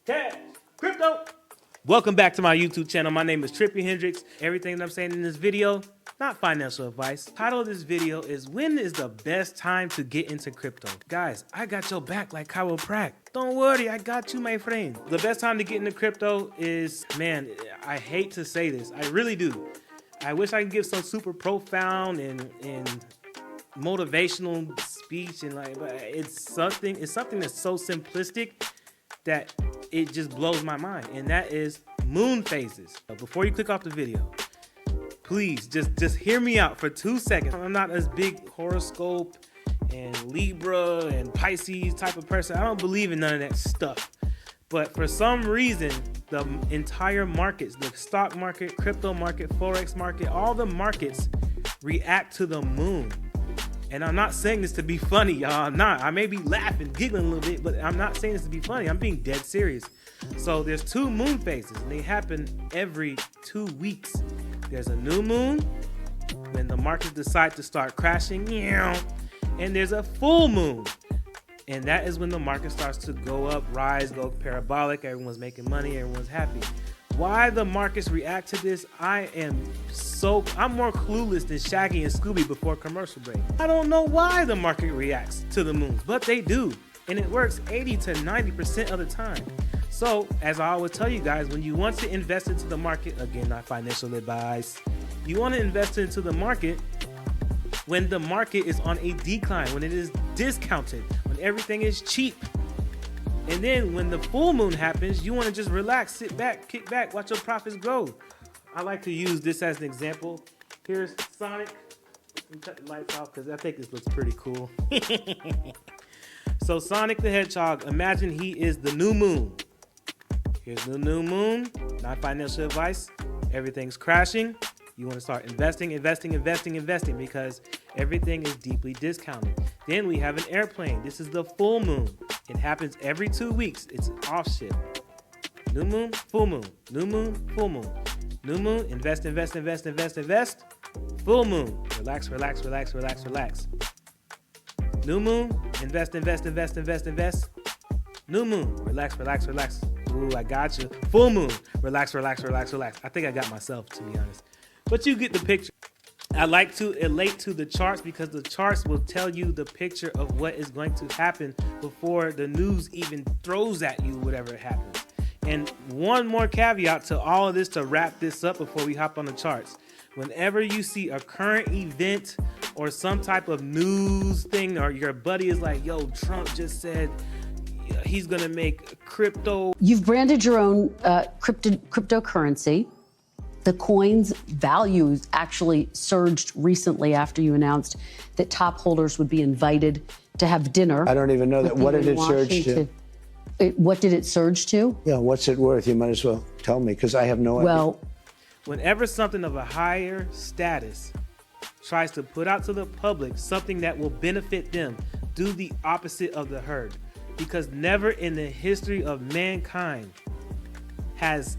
Cash, crypto. Welcome back to my YouTube channel. My name is Trippyhendrix. Everything that I'm saying in this video, not financial advice. Title of this video is when is the best time to get into crypto? Guys, I got your back like chiropractic. Don't worry, I got you, my friend. The best time to get into crypto is, man, I hate to say this. I really do. I wish I could give some super profound and motivational speech and like, but it's something that's so simplistic that it just blows my mind, and that is moon phases. Before you click off the video, please just hear me out for 2 seconds. I'm not as big horoscope and Libra and Pisces type of person. I don't believe in none of that stuff. But for some reason, the entire markets, the stock market, crypto market, forex market, all the markets react to the moon. And I'm not saying this to be funny, y'all. I'm not. I may be laughing, giggling a little bit, but I'm not saying this to be funny. I'm being dead serious. So there's 2 moon phases, and they happen every 2 weeks. There's a new moon, when the markets decide to start crashing, and there's a full moon. And that is when the market starts to go up, rise, go parabolic. Everyone's making money, everyone's happy. Why the markets react to this, I'm more clueless than Shaggy and Scooby before commercial break. I don't know why the market reacts to the moon, but they do. And it works 80 to 90% of the time. So, as I always tell you guys, when you want to invest into the market, again, not financial advice, you want to invest into the market when the market is on a decline, when it is discounted, when everything is cheap. And then when the full moon happens, you want to just relax, sit back, kick back, watch your profits grow. I like to use this as an example. Here's Sonic. Let me cut the lights off because I think this looks pretty cool. So Sonic the Hedgehog, imagine he is the new moon. Here's the new moon, not financial advice. Everything's crashing. You want to start investing because everything is deeply discounted. Then we have an airplane. This is the full moon. It happens every 2 weeks. It's off shift. New moon, full moon. New moon, full moon. New moon, invest. Full moon, relax. New moon, invest. New moon, relax. Ooh, I got you. Full moon, relax. I think I got myself, to be honest. But you get the picture. I like to elate to the charts because the charts will tell you the picture of what is going to happen before the news even throws at you whatever happens. And one more caveat to all of this to wrap this up before we hop on the charts. Whenever you see a current event or some type of news thing, or your buddy is like, yo, Trump just said he's gonna make crypto. You've branded your own cryptocurrency. The coin's values actually surged recently after you announced that top holders would be invited to have dinner. I don't even know that. What did it surge to? What did it surge to? Yeah, what's it worth? You might as well tell me because I have no idea. Well, whenever something of a higher status tries to put out to the public something that will benefit them, do the opposite of the herd. Because never in the history of mankind has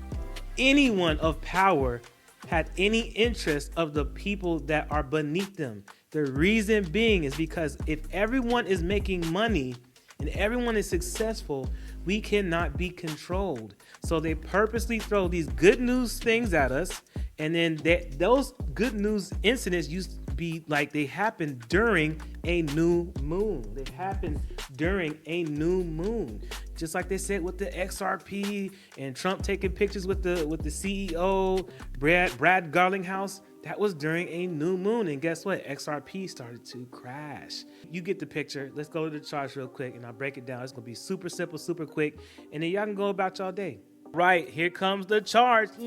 anyone of power had any interest of the people that are beneath them. The reason being is because if everyone is making money and everyone is successful, we cannot be controlled. So they purposely throw these good news things at us, and then those good news incidents used to be like they happen during a new moon. They happen during a new moon. Just like they said with the XRP and Trump taking pictures with the CEO, Brad Garlinghouse. That was during a new moon. And guess what? XRP started to crash. You get the picture. Let's go to the charts real quick and I'll break it down. It's going to be super simple, super quick. And then y'all can go about y'all day. Right, here comes the charts. There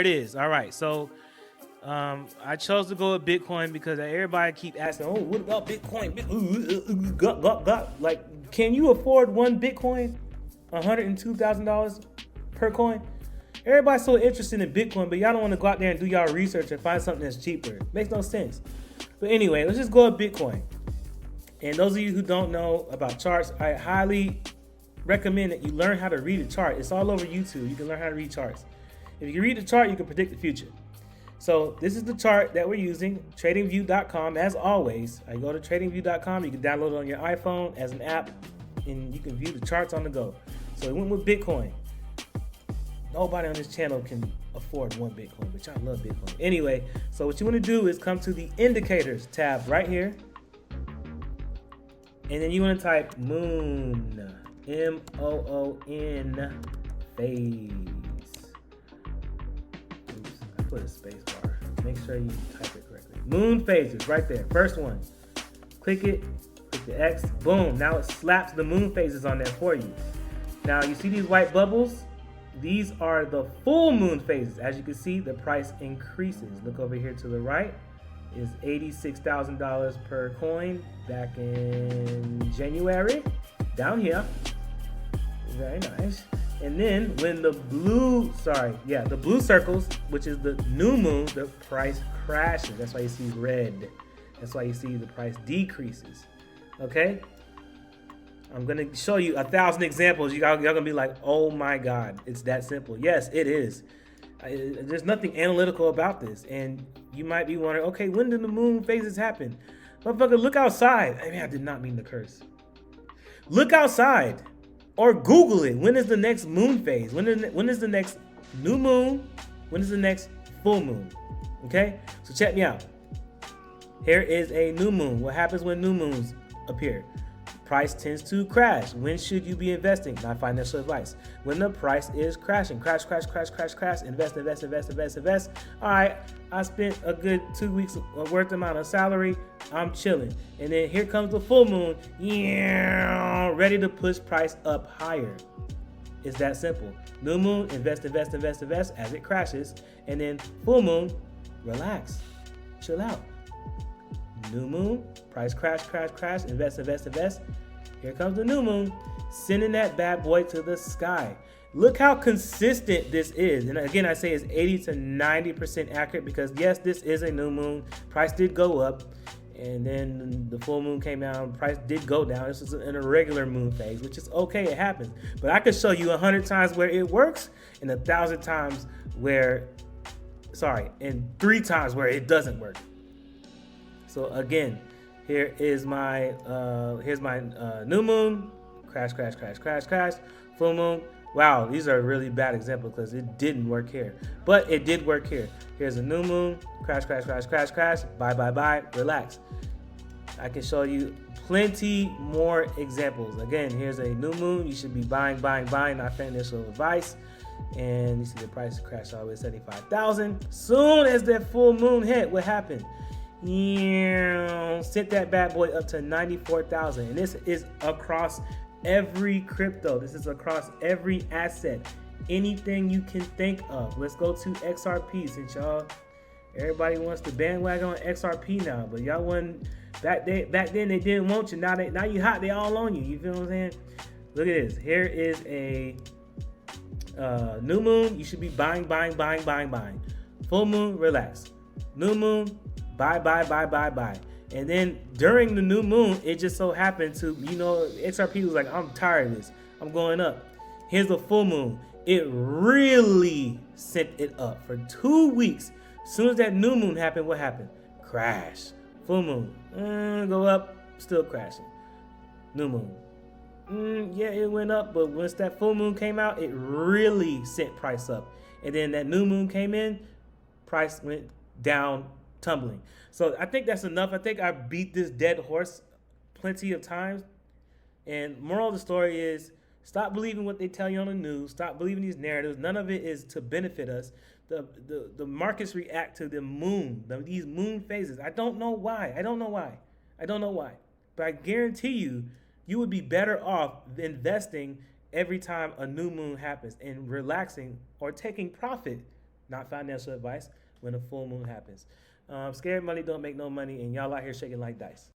it is. All right, so I chose to go with Bitcoin because everybody keep asking, oh, what about Bitcoin? Like, can you afford one Bitcoin? $102,000 per coin? Everybody's so interested in Bitcoin, but y'all don't want to go out there and do y'all research and find something that's cheaper. Makes no sense. But anyway, let's just go with Bitcoin. And those of you who don't know about charts, I highly recommend that you learn how to read a chart. It's all over YouTube. You can learn how to read charts. If you can read the chart, you can predict the future. So this is the chart that we're using, tradingview.com. As always, you go to tradingview.com. You can download it on your iPhone as an app. and you can view the charts on the go. So it went with Bitcoin. Nobody on this channel can afford one Bitcoin, but y'all love Bitcoin. Anyway, so what you want to do is come to the indicators tab right here. And then you want to type moon, M-O-O-N, phase. Oops, I put a space bar. Make sure you type it correctly. Moon phases, right there, first one. Click it, click the X, boom. Now it slaps the moon phases on there for you. Now you see these white bubbles? These are the full moon phases. As you can see, the price increases. Look over here to the right. Is $86,000 per coin back in January. Down here. Very nice. And then when the blue circles, which is the new moon, the price crashes. That's why you see red. That's why you see the price decreases. Okay? I'm gonna show you 1,000 examples. Y'all gonna be like, oh my God, it's that simple. Yes, it is. There's nothing analytical about this. And you might be wondering, okay, when did the moon phases happen? Motherfucker, look outside. I mean, I did not mean to curse. Look outside or Google it. When is the next moon phase? When is the next new moon? When is the next full moon? Okay, so check me out. Here is a new moon. What happens when new moons appear? Price tends to crash. When should you be investing? Not financial advice. When the price is crashing. Crash, crash, crash, crash, crash. Invest, invest, invest, invest, invest. All right, I spent a good 2 weeks worth amount of salary. I'm chilling. And then here comes the full moon. Yeah, ready to push price up higher. It's that simple. New moon, invest, invest, invest, invest as it crashes. And then full moon, relax. Chill out. New moon, price crash, crash, crash, invest, invest, invest. Here comes the new moon, sending that bad boy to the sky. Look how consistent this is. And again, I say it's 80 to 90% accurate because yes, this is a new moon. Price did go up. And then the full moon came down, price did go down. This is an irregular moon phase, which is okay, it happens. But I could show you 100 times where it works and 1,000 times where, and 3 times where it doesn't work. So again, here's my new moon, crash, crash, crash, crash, crash, full moon. Wow, these are really bad examples because it didn't work here, but it did work here. Here's a new moon, crash, crash, crash, crash, crash, bye, bye, bye, relax. I can show you plenty more examples. Again, here's a new moon. You should be buying, buying, buying, not financial advice. And you see the price crash all the way to 75,000. Soon as that full moon hit, what happened? Sent that bad boy up to 94,000. And this is across every crypto. This is across every asset. Anything you can think of. Let's go to XRP since everybody wants to bandwagon on XRP now. But y'all wasn't back then they didn't want you. Now you hot, they all on you. You feel what I'm saying? Look at this. Here is a new moon. You should be buying, buying, buying, buying, buying. Full moon, relax. New moon, buy, buy, buy, buy, buy. And then during the new moon, it just so happened to, XRP was like, I'm tired of this. I'm going up. Here's the full moon. It really sent it up for 2 weeks. As soon as that new moon happened, what happened? Crash. Full moon. Go up, still crashing. New moon. Yeah, it went up, but once that full moon came out, it really sent price up. And then that new moon came in, price went down, tumbling. So I think that's enough. I think I beat this dead horse plenty of times. And moral of the story is, stop believing what they tell you on the news. Stop believing these narratives. None of it is to benefit us. The markets react to the moon, these moon phases. I don't know why. But I guarantee you, you would be better off investing every time a new moon happens and relaxing or taking profit, not financial advice, when a full moon happens. Scared money don't make no money, and y'all out here shaking like dice.